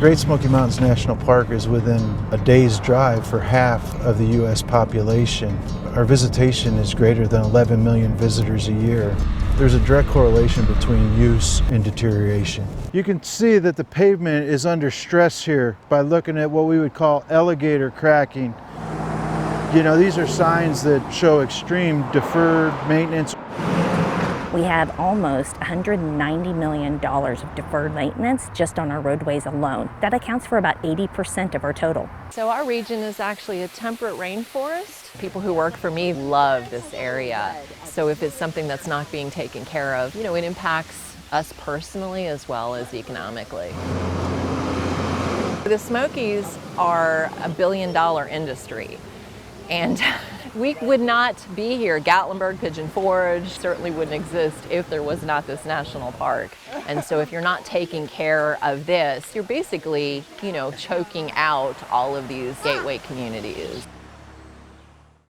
Great Smoky Mountains National Park is within a day's drive for half of the U.S. population. Our visitation is greater than 11 million visitors a year. There's a direct correlation between use and deterioration. You can see that the pavement is under stress here by looking at what we would call alligator cracking. You know, these are signs that show extreme deferred maintenance. We have almost $190 million of deferred maintenance just on our roadways alone. That accounts for about 80% of our total. So our region is actually a temperate rainforest. People who work for me love this area. So if it's something that's not being taken care of, you know, it impacts us personally as well as economically. The Smokies are $1 billion industry. And we would not be here. Gatlinburg, Pigeon Forge certainly wouldn't exist if there was not this national park. And so if you're not taking care of this, you're basically, you know, choking out all of these gateway communities.